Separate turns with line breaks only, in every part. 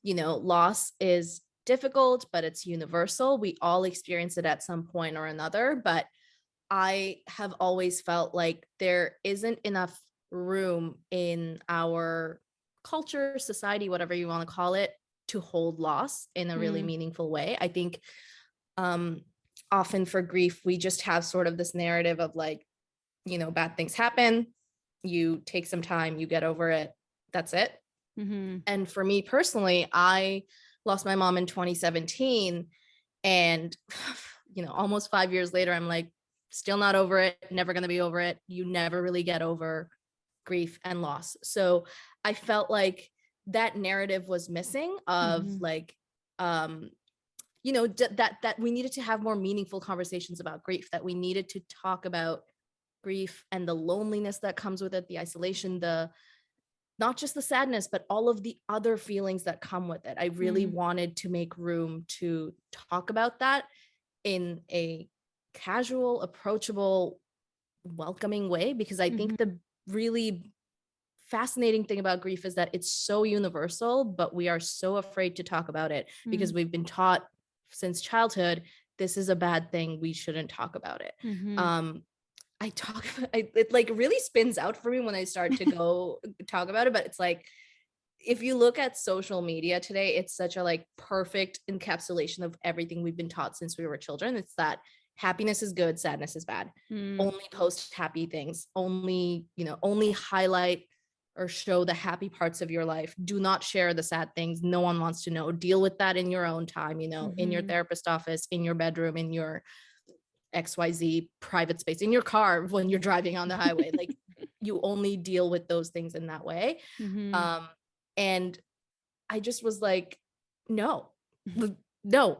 loss is difficult, but it's universal. We all experience it at some point or another. But I have always felt like there isn't enough room in our culture, society, whatever you want to call it, to hold loss in a really meaningful way. I think often for grief, we just have sort of this narrative of like, bad things happen, you take some time, you get over it, that's it. And for me personally, I lost my mom in 2017, and almost 5 years later, I'm like, still not over it, never going to be over it. You never really get over grief and loss. So I felt like that narrative was missing of like, that we needed to have more meaningful conversations about grief, that we needed to talk about grief and the loneliness that comes with it, the isolation, not just the sadness, but all of the other feelings that come with it. I really wanted to make room to talk about that in a casual, approachable, welcoming way, because I think the really fascinating thing about grief is that it's so universal, but we are so afraid to talk about it because we've been taught since childhood, this is a bad thing, we shouldn't talk about it. It like really spins out for me when I start to go talk about it, but it's like, if you look at social media today, it's such a like perfect encapsulation of everything we've been taught since we were children. It's that happiness is good, sadness is bad. Only post happy things, only highlight or show the happy parts of your life. Do not share the sad things. No one wants to know. Deal with that in your own time, in your therapist office, in your bedroom, in your XYZ private space, in your car when you're driving on the highway. Like you only deal with those things in that way. And I just was like, no,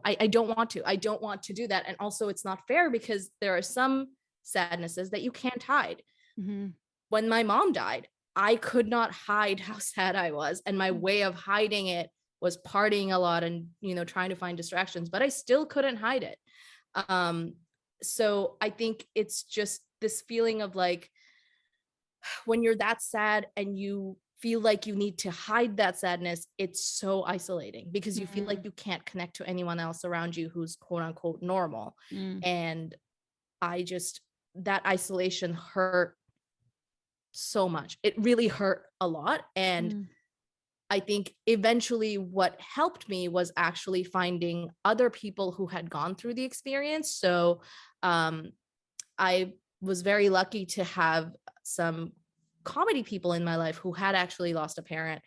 I don't want to. I don't want to do that. And also it's not fair because there are some sadnesses that you can't hide. When my mom died, I could not hide how sad I was. And my way of hiding it was partying a lot and, trying to find distractions, but I still couldn't hide it. So I think it's just this feeling of like, when you're that sad and you feel like you need to hide that sadness, it's so isolating because you feel like you can't connect to anyone else around you who's quote unquote normal. And that isolation hurt so much. It really hurt a lot. And I think eventually what helped me was actually finding other people who had gone through the experience. So I was very lucky to have some comedy people in my life who had actually lost a parent,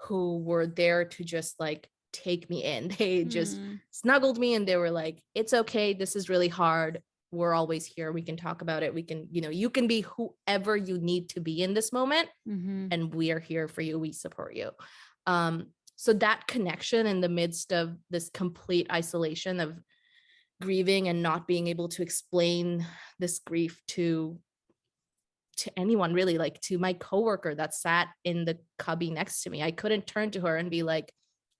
who were there to just like take me in. They just snuggled me and they were like, it's okay, this is really hard, we're always here, we can talk about it, we can, you can be whoever you need to be in this moment, and we are here for you, we support you. So that connection in the midst of this complete isolation of grieving and not being able to explain this grief to anyone, really, like to my coworker that sat in the cubby next to me, I couldn't turn to her and be like,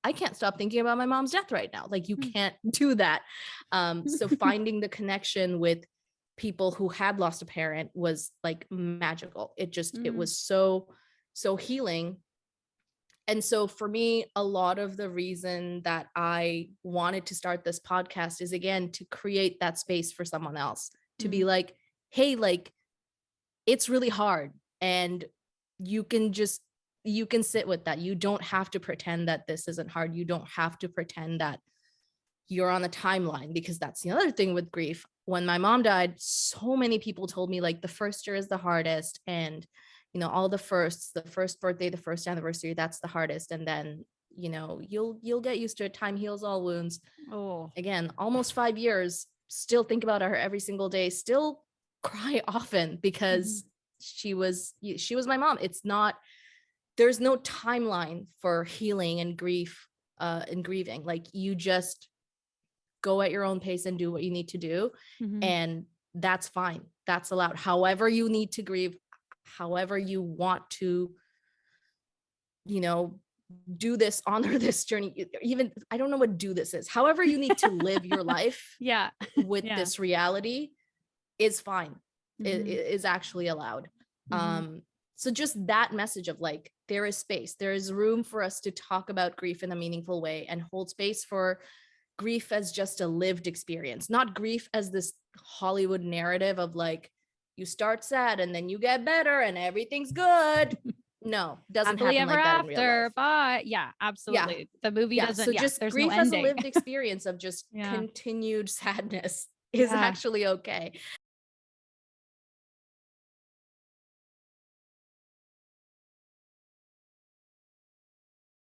I can't stop thinking about my mom's death right now. Like you can't do that. So finding the connection with people who had lost a parent was like magical. It was so healing. And so for me, a lot of the reason that I wanted to start this podcast is, again, to create that space for someone else to be like, hey, like, it's really hard and you can sit with that. You don't have to pretend that this isn't hard. You don't have to pretend that you're on a timeline, because that's the other thing with grief. When my mom died, so many people told me like the first year is the hardest, and all the first birthday, the first anniversary, that's the hardest, and then you'll get used to it, time heals all wounds. Again, almost 5 years, still think about her every single day, still cry often because she was my mom. There's no timeline for healing and grief and grieving. Like you just go at your own pace and do what you need to do, and that's fine, that's allowed. However you need to grieve, however you want to do this, honor this journey, even I don't know what do this is, however you need to live your life with this reality is fine. It is actually allowed. So just that message of like, there is space. There is room for us to talk about grief in a meaningful way and hold space for grief as just a lived experience, not grief as this Hollywood narrative of like, you start sad and then you get better and everything's good. No, doesn't
Happily
happen
ever
like that in real
after.
life.
But yeah, absolutely. The movie doesn't.
So just
there's
grief
no
as a
ending.
lived experience of just continued sadness is actually okay.